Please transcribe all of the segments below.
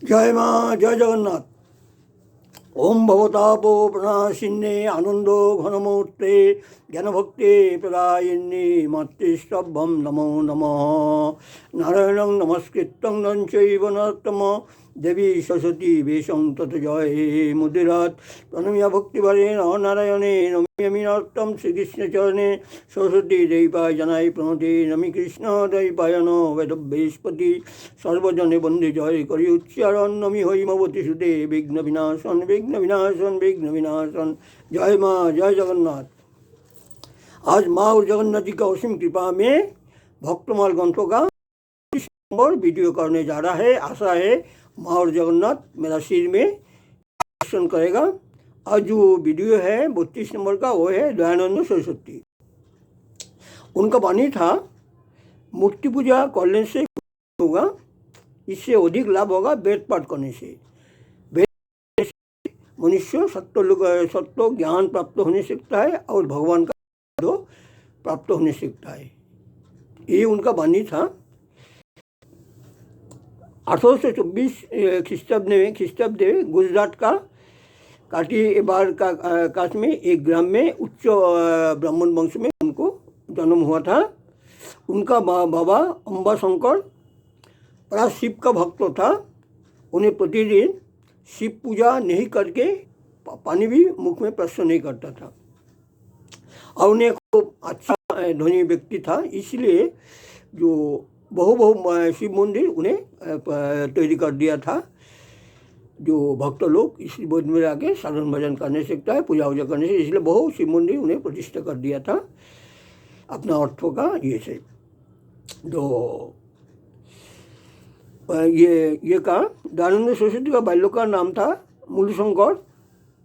जय माँ जय जगन्नाथ। ओम भवतापो प्रणाशिन्ने आनंदो घनमूर्ते ज्ञानभक्ति प्रदायिन्ने मातृस्तभ्यं नमो नमः। नारायणं नमस्कृतं नरं चैव नरोत्तमं देवी सरस्वती वेशं तत् जय मुदिरात् प्रणम्य भक्तिभरेण नारायणे नम्यामि नरोत्तमं श्रीकृष्णचरणे सरस्वती देवाय जनाय प्रणते नमि कृष्ण दैवाय नो वेदव्यस्पति सर्वजने बंदे जय करी उच्चारण नमि हैमवती सुते विघ्न विनाशन विघ्न विनाशन विघ्न विनाशन। जय माँ जय जगन्नाथ। आज माँ और जगन्नाथ जी का असीम कृपा में भक्तमाल ग्रंथों का और वीडियो करने जा रहा है। आशा है माँ और जगन्नाथ मेरा सिर में दर्शन करेगा। आज जो वीडियो है 32 नंबर का वो है दयानंद सरस्वती। उनका वाणी था मूर्ति पूजा करने से होगा, इससे अधिक लाभ होगा वेद पाठ करने से। वेद मनुष्य सत्व ज्ञान प्राप्त होने सकता है और भगवान का प्राप्त होने सकता है। ये उनका वाणी था। 1824 ख्रीष्टाब्द में गुजरात का काटीबार का काश में एक ग्राम में उच्च ब्राह्मण वंश में उनको जन्म हुआ था। उनका बाबा अंबाशंकर बड़ा शिव का भक्त था। उन्हें प्रतिदिन शिव पूजा नहीं करके पानी भी मुख में प्रवेश नहीं करता था और उन्हें खूब अच्छा धनी व्यक्ति था। इसलिए जो बहु शिव मंदिर उन्हें तैयारी कर दिया था। जो भक्त लोग इस बोध में आके साधन भजन करने सकता है, पूजा वूजा करने से, इसलिए बहु शिव मंदिर उन्हें प्रतिष्ठा कर दिया था अपना अर्थों का ये से। तो ये का दयानंद सरस्वती का बाल्य का नाम था मूलशंकर।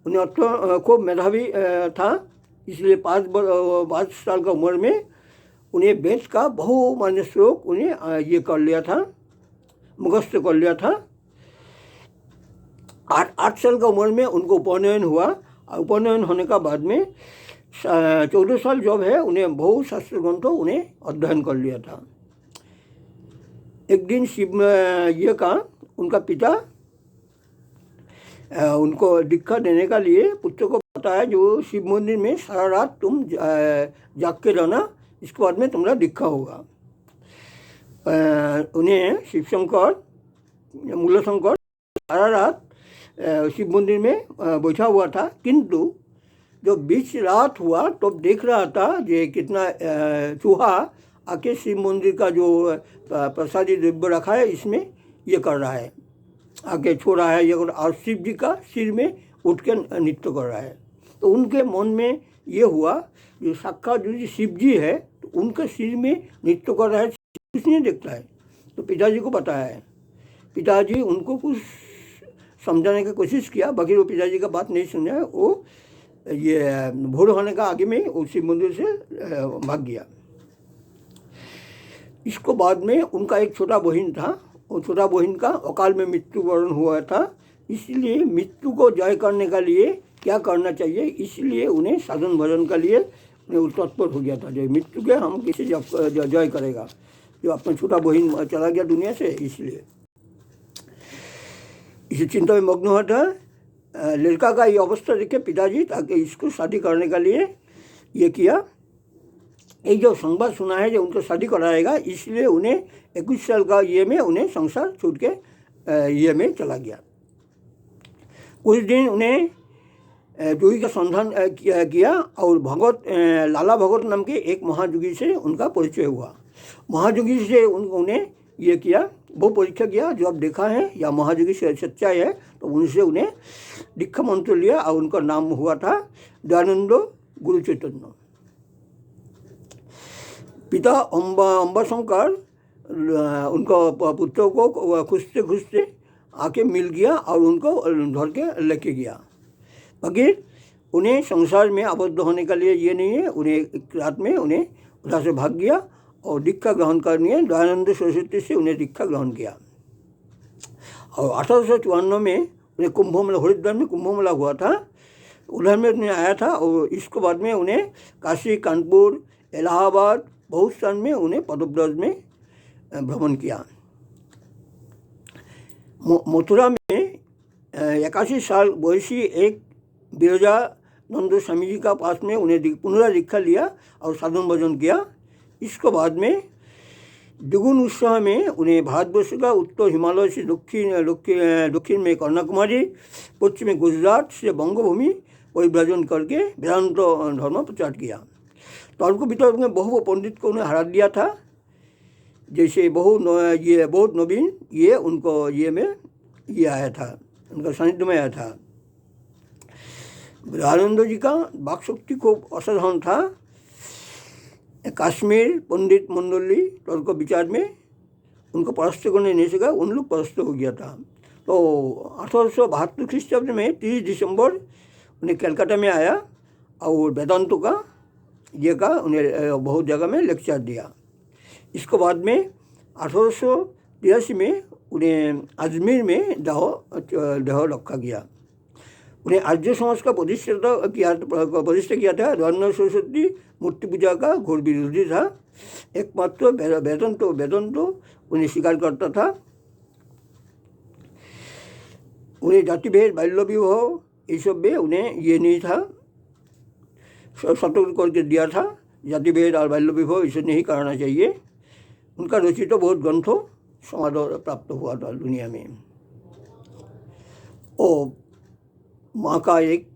उन्हें अर्थ खूब मेधावी था, इसलिए 5 साल का उम्र में उन्हें वेद का बहुमान्य श्लोक उन्हें ये कर लिया था, मुखस्थ कर लिया था। 8 साल का उम्र में उनको उपनयन हुआ। उपनयन होने का बाद में 14 साल जब है उन्हें बहु शास्त्र ग्रंथों उन्हें अध्ययन कर लिया था। एक दिन शिव ये का उनका पिता उनको दीक्षा देने का लिए पुत्र को बताया जो शिव मंदिर में सारा रात तुम जाग के रहना, इसके बाद में तुम्हारा दीक्षा होगा। उन्हें शिवशंकर मूलशंकर सारा रात शिव मंदिर में बैठा हुआ था, किंतु जब बीच रात हुआ तो देख रहा था ये कितना चूहा आके शिव मंदिर का जो प्रसादी द्रव्य रखा है इसमें ये कर रहा है, आके छो रहा है ये, और शिव जी का सिर में उठ के नृत्य कर रहा है। तो उनके मन में ये हुआ जो साक्षात जो शिव जी है तो उनके सिर में नृत्य कर रहा है, कुछ नहीं देखता है। तो पिताजी को बताया है। पिताजी उनको कुछ समझाने की कोशिश किया, बाकी वो पिताजी का बात नहीं सुना। वो ये भोर होने का आगे में वो शिव मंदिर से भाग गया। इसको बाद में उनका एक छोटा बहन था, वो छोटा बहन का अकाल में मृत्युवरण हुआ था। इसलिए मृत्यु को जय करने का लिए क्या करना चाहिए, इसलिए उन्हें साधन भजन का लिए उन्हें तत्पर हो गया था। जो मृत्यु के हम किसी जय करेगा, जो अपना छोटा बहन चला गया दुनिया से, इसलिए इसी चिंता में मग्न हुआ था। लड़का का ये अवस्था देखे पिताजी ताकि इसको शादी करने का लिए ये किया। एक जो संवाद सुना है जो उनको शादी कराएगा, इसलिए उन्हें 21 साल का ये में उन्हें संसार छूट के ये में चला गया। कुछ दिन उन्हें जोगी का संधान किया और भगवत लाला भगवत नाम के एक महाजोगी से उनका परिचय हुआ। महाजोगी से उन्हें ये किया, वो परीक्षा किया, जो अब देखा है या महाजोगी से सच्चाई है तो उनसे उन्हें दीक्षा मंत्र लिया और उनका नाम हुआ था दयानंद गुरु चैतन्य। पिता अंबाशंकर उनको पुत्रों को खुशते खुशते आके मिल गया और उनको धर के लेके गया। मगर उन्हें संसार में आबद्ध होने का लिए ये नहीं है। उन्हें एक रात में उन्हें उधर से भाग गया और दीक्षा ग्रहण करनी है। दयानंद सरस्वती से उन्हें दीक्षा ग्रहण किया और 1854 में उन्हें कुंभ मेला, हरिद्वार में कुंभ मेला हुआ था, उधर में उन्हें आया था। और इसके बाद में उन्हें काशी, कानपुर, इलाहाबाद बहुत स्थान में उन्हें पदव्रज में भ्रमण किया। मथुरा में 81 साल वयसी एक विरजानंद स्वामी जी का पास में उन्हें पुनः दीक्षा लिया और साधन भजन किया। इसके बाद में द्विगुण उत्साह में उन्हें भारतवर्ष का उत्तर हिमालय से दक्षिण में कन्याकुमारी, पश्चिम में गुजरात से बंगभूमि परिभ्रमण करके वेदांत धर्म प्रचार किया। तर्क वितर्क में बहु पंडित को उन्हें हरा दिया था। जैसे बहुत नवीन ये उनको ये आया था, उनका सानिध्य में आया था। आनंद जी का वाक शक्ति खूब असाधारण था। कश्मीर पंडित मंडली तर्क विचार में उनको परास्त करने नहीं सका, उन लोग परास्त हो गया था। तो 1872 ख्रीष्टाब्द में 30 दिसंबर उन्हें कलकत्ता में आया और वेदांतों का उन्हें बहुत जगह में लेक्चर दिया। इसके बाद में 1883 में उन्हें अजमेर में देह रखा गया। उन्हें आर्य समाज का प्रतिष्ठा किया था। धर्म सरस्वती मूर्ति पूजा का घोर विरोधी था। एकमात्र वेदांत उन्हें स्वीकार करता था। उन्हें जातिभेद बाल्य विवाह ये सब में उन्हें ये नहीं था, सतर्क करके दिया था। जातिभेद और बाल्य विवाह इसे नहीं करना चाहिए। उनका रचित तो बहुत ग्रंथों समाधान प्राप्त हुआ था दुनिया में। और माँ का एक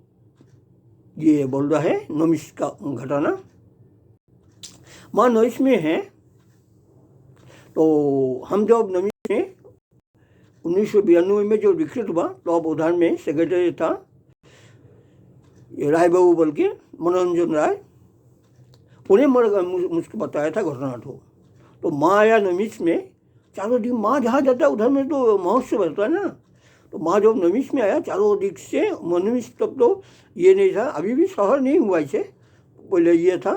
ये बोल रहा है नमिष का घटना। माँ नमिष में है तो हम जब नमिष में 1992 में जो विकसित हुआ तो अब उधर में सेक्रेटरी था राय बाबू बोल के, मनोरंजन राय। उन्हें मुझको बताया था घटना। तो माँ आया नमिष में। चारों दिन माँ जहाँ जाता है उधर में तो महोत्सव रहता है ना। तो माँ जब नमिष में आया चारों दिख से नमिष तब तो ये नहीं था, अभी भी शहर नहीं हुआ इसे, पहले ये था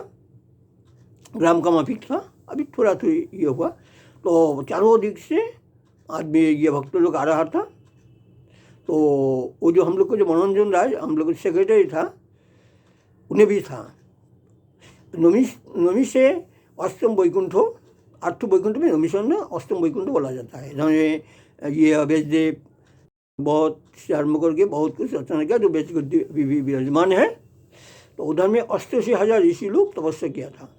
ग्राम का माफिक था, अभी थोड़ा ये हुआ। तो चारों दिख से आदमी ये भक्त लोग आ रहा था। तो वो जो हम लोग को जो मनोरंजन राय हम लोग सेक्रेटरी था उन्हें भी था। नमिष से अष्टम वैकुंठ, 8 वैकुंठ में नमिष में अष्टम वैकुंठ बोला जाता है। जिन्होंने ये अवैधदेव बहुत से आरम्भ करके बहुत कुछ रचना किया जो बेच विराजमान है। तो उधर में 88,000 ऋषि लोग तपस्या किया था।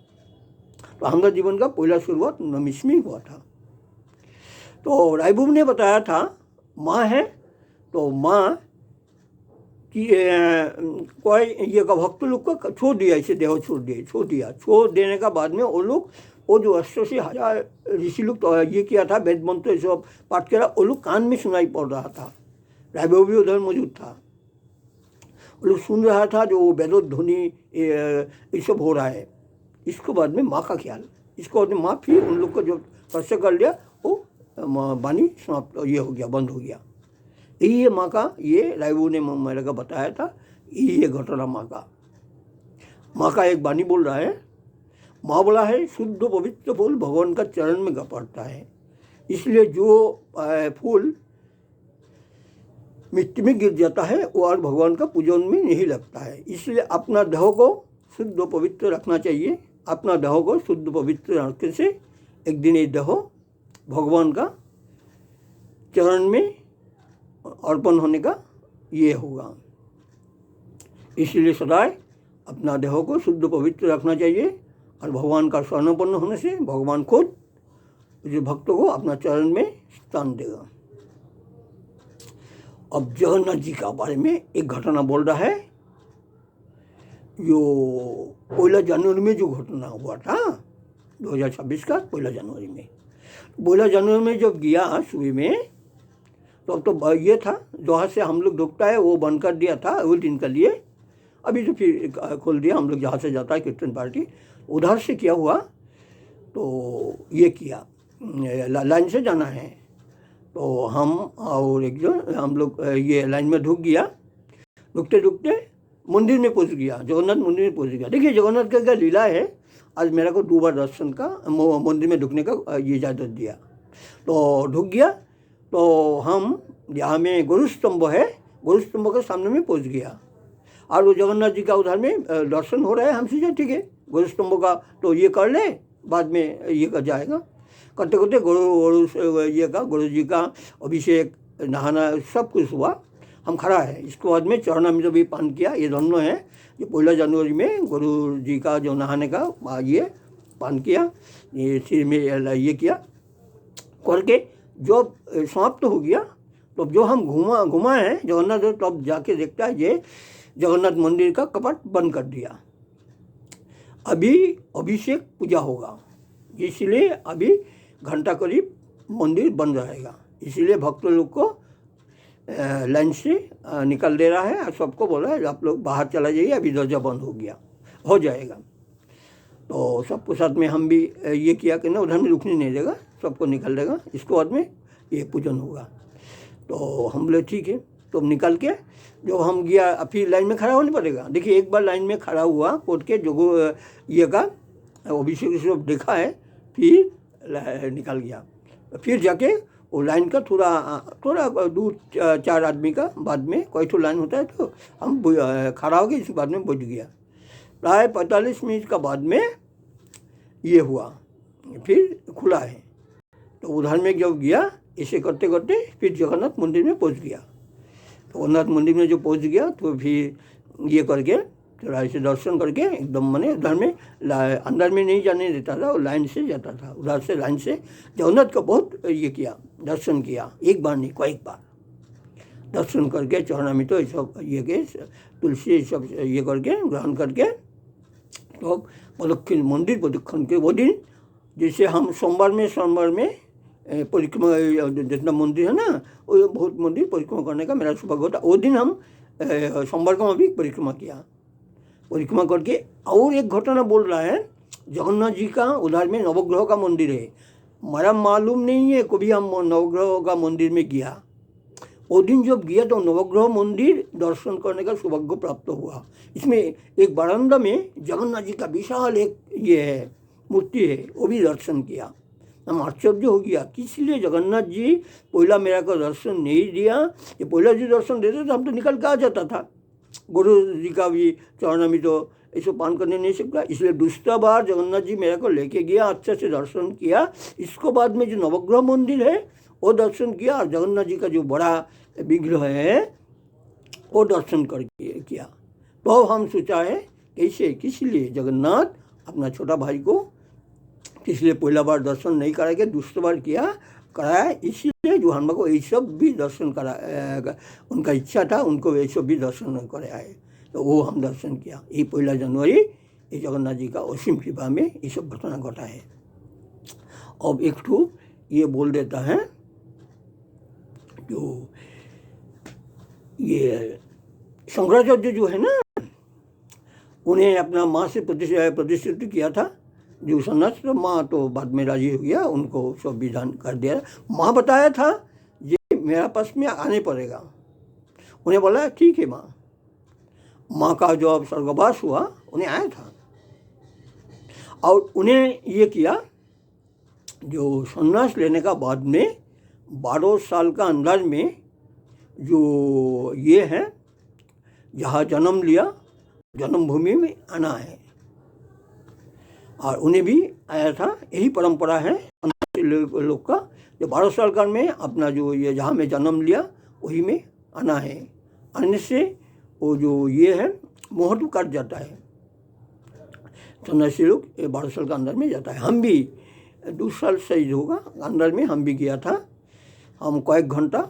तो हमारा जीवन का पहला शुरुआत नमिष में हुआ था। तो रायबूब ने बताया था माँ है तो माँ कि कोई ये का भक्त लोग को छोड़ दिया, इसे देह छोड़ देने का बाद में वो जो 88,000 ऋषि लोग तो ये किया था, वेद मंत्र ये सब पाठ किया, वो लोग कान में सुनाई पड़ रहा था। रायबाबू भी उधर मौजूद था। वो लोग सुन रहा था जो वेदोध्वनि ये सब हो रहा है। इसके बाद में माँ का ख्याल, इसको बाद में माँ फिर उन लोग को जो तपस्या कर लिया वो वाणी समाप्त ये हो गया, बंद हो गया। यही है माँ का, ये रायबाबू ने मेरे को बताया था। यही है घटना माँ का एक वाणी बोल रहा है। माँ बोला है शुद्ध पवित्र फूल भगवान का चरण में पड़ता है, इसलिए जो फूल मिट्टी में गिर जाता है वो और भगवान का पूजन में नहीं लगता है। इसलिए अपना देह को शुद्ध पवित्र रखना चाहिए। अपना देह को शुद्ध पवित्र रखने से एक दिन ये देह भगवान का चरण में अर्पण होने का ये होगा। इसलिए सदाए अपना देह को शुद्ध पवित्र रखना चाहिए और भगवान का शरणापन्न होने से भगवान खुद जो भक्तों को अपना चरण में स्थान देगा। अब जगन्नाथ जी का बारे में एक घटना बोल रहा है। जो 1 जनवरी में जो घटना हुआ था 2026 का 1 जनवरी में, 1 जनवरी में जब गया सुबह में तो ये था जहाँ से हम लोग ढुकता है वो बंद कर दिया था वो दिन के लिए। अभी तो फिर खोल दिया। हम लोग जहाँ से जाता है कीर्तन पार्टी उधर से क्या हुआ तो ये किया लाइन से जाना है। तो हम और एक जो हम लोग ये लाइन में ढुक गया। ढुकते ढुकते मंदिर में पहुंच गया, जगन्नाथ मंदिर में पहुंच गया। देखिए जगन्नाथ का क्या लीला है। आज मेरे को 2 बार दर्शन का मंदिर में ढुकने का ये इजाज़त दिया। तो ढुक गया। तो हम यहाँ में गुरु स्तंभ है, गुरु स्तंभ के सामने में पहुंच गया और वो जगन्नाथ जी का उधर में दर्शन हो रहा है। हम सोचे ठीक है गुरु स्तंभ का तो ये कर ले, बाद में ये कर जाएगा। करते करते गुरु जी का अभिषेक नहाना सब कुछ हुआ, हम खड़ा है। इसके बाद में चरणामृत भी पान किया। ये दोनों है जो 1 जनवरी में गुरु जी का जो नहाने का ये पान किया, ये सिर में ये किया करके जब समाप्त हो गया तो जो हम घुमा है जगन्नाथ, तब जाके देखता है ये जगन्नाथ मंदिर का कपाट बंद कर दिया। अभी अभिषेक पूजा होगा, इसलिए अभी घंटा करीब मंदिर बंद रहेगा, इसलिए भक्त लोग को लाइन से निकाल दे रहा है और सबको बोला है आप लोग बाहर चला जाइए, अभी दरवाजा बंद हो जाएगा। तो सबको साथ में हम भी ये किया कि ना उधर में रुकने नहीं देगा, सबको निकाल देगा, इसके बाद में ये पूजन होगा। तो हम बोले ठीक है। तो निकल के जब हम गया फिर लाइन में खड़ा होने पड़ेगा। देखिए एक बार लाइन में खड़ा हुआ कोर्ट के जो ये का अभिषेक सब देखा है, फिर निकल गया। फिर जाके वो लाइन का थोड़ा दूर 4 आदमी का बाद में कोई तो लाइन होता है, तो हम खड़ा हो गए, इसके बाद में बैठ गया। प्राय 45 मिनट का बाद में ये हुआ, फिर खुला है। तो उधर में जब गया इसे करते करते फिर जगन्नाथ मंदिर में पहुंच गया। तो जगन्नाथ मंदिर में जो पहुंच गया तो फिर ये करके थोड़ा ऐसे दर्शन करके एकदम मैंने उधर में अंदर में नहीं जाने देता था, वो लाइन से जाता था, उधर से लाइन से जगन्नाथ का बहुत ये किया, दर्शन किया, एक बार नहीं कई बार दर्शन करके चरणामृत तो सब ये के तुलसी सब ये करके ग्रहण करके तो प्रदक्षिण मंदिर प्रदक्षिण के वो दिन, जैसे हम सोमवार में परिक्रमा जितना मंदिर है ना, वो बहुत मंदिर परिक्रमा करने का मेरा सौभाग्य होता। वो दिन हम सोमवार को भी परिक्रमा किया, परिक्रमा करके। और एक घटना बोल रहा है जगन्नाथ जी का उधर में नवग्रह का मंदिर है, मेरा मालूम नहीं है कभी हम नवग्रह का मंदिर में गया। वो दिन जब गया तो नवग्रह मंदिर दर्शन करने का सौभाग्य प्राप्त हुआ। इसमें एक बरामदा में जगन्नाथ जी का विशाल एक ये है मूर्ति है, वो भी दर्शन किया। हम आश्चर्य हो गया कि इसलिए जगन्नाथ जी पहला मेरा को दर्शन नहीं दिया, ये पहला जी दर्शन देते तो हम तो निकल के आ जाता था। गुरु जी का भी चरणामृत तो ऐसे पान करने नहीं सकता, इसलिए दूसरा बार जगन्नाथ जी मेरे को लेके गया, अच्छे से दर्शन किया। इसको बाद में जो नवग्रह मंदिर है वो दर्शन किया, और जगन्नाथ जी का जो बड़ा विग्रह है वो दर्शन करके किया। तो हम सोचा है कैसे किस लिए जगन्नाथ अपना छोटा भाई को इसलिए पहला बार दर्शन नहीं कराया, दूसरी बार कराया, इसीलिए जो हम को ये सब भी दर्शन करा, उनका इच्छा था उनको ये सब भी दर्शन कराया है। तो वो हम दर्शन किया। ये 1 जनवरी ये जगन्नाथ जी का असीम कृपा में ये सब घटना घटा है। अब एक ठो ये बोल देता है जो ये शंकराचार्य जो है ना, उन्हें अपना माँ से प्रतिष्ठित किया था जो सन्यास, तो माँ तो बाद में राजी हो गया, उनको सब विधान कर दिया। माँ बताया था ये मेरा पास में आने पड़ेगा, उन्हें बोला ठीक है। माँ का जब स्वर्गवास हुआ उन्हें आया था, और उन्हें ये किया जो सन्यास लेने का बाद में 12 साल का अंदर में जो ये है जहाँ जन्म लिया जन्मभूमि में आना है, और उन्हें भी आया था। यही परंपरा है लोग का, जो 12 साल का में अपना जो ये जहाँ में जन्म लिया वही में आना है, आने से वो जो ये है महत्व कट जाता है। सन्यासी लोग 12 साल का अंदर में जाता है। हम भी 2 साल सही होगा अंदर में हम भी गया था। हम कईक घंटा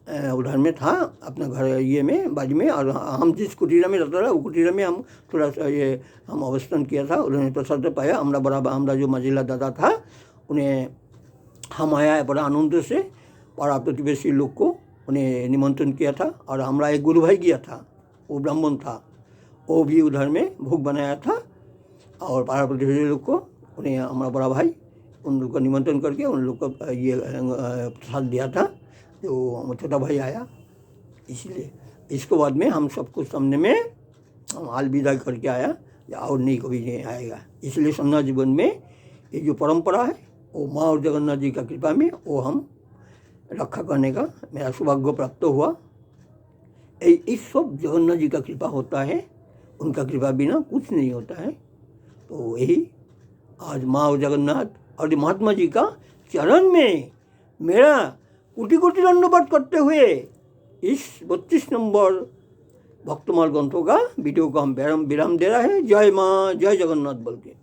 उधर में था अपना घर ये में बाजू में, और हम जिस कुटीरा में रहता था वो कुटीरा में हम थोड़ा सा ये हम अवस्थान किया था। उन्होंने प्रसाद पाया, हमारा जो मझिला दादा था उन्हें हम आया बड़ा आनंद से, और आप प्रतिवेशी लोग को उन्हें निमंत्रण किया था। और हमारा एक गुरु भाई गया था, वो ब्राह्मण था, वो भी उधर में भोग बनाया था, और पारा प्रतिवेशी लोग को उन्हें हमारा बड़ा भाई उन लोग को निमंत्रण करके उन लोग को ये प्रसाद दिया था, जो छोटा भाई आया। इसलिए इसके बाद में हम सबको सामने में हम अलविदा करके आया, और नहीं कभी नहीं आएगा। इसलिए सन्यास जीवन में ये जो परंपरा है वो माँ और जगन्नाथ जी का कृपा में वो हम रक्षा करने का मेरा सौभाग्य प्राप्त हुआ। इस सब जगन्नाथ जी का कृपा होता है, उनका कृपा बिना कुछ नहीं होता है। तो यही आज माँ और जगन्नाथ और महात्मा जी का चरण में मेरा कोटि कोटि दंडवत करते हुए इस 32 नंबर भक्तमाल ग्रंथों का वीडियो को हम विराम दे रहे हैं। जय माँ, जय जगन्नाथ बोल के।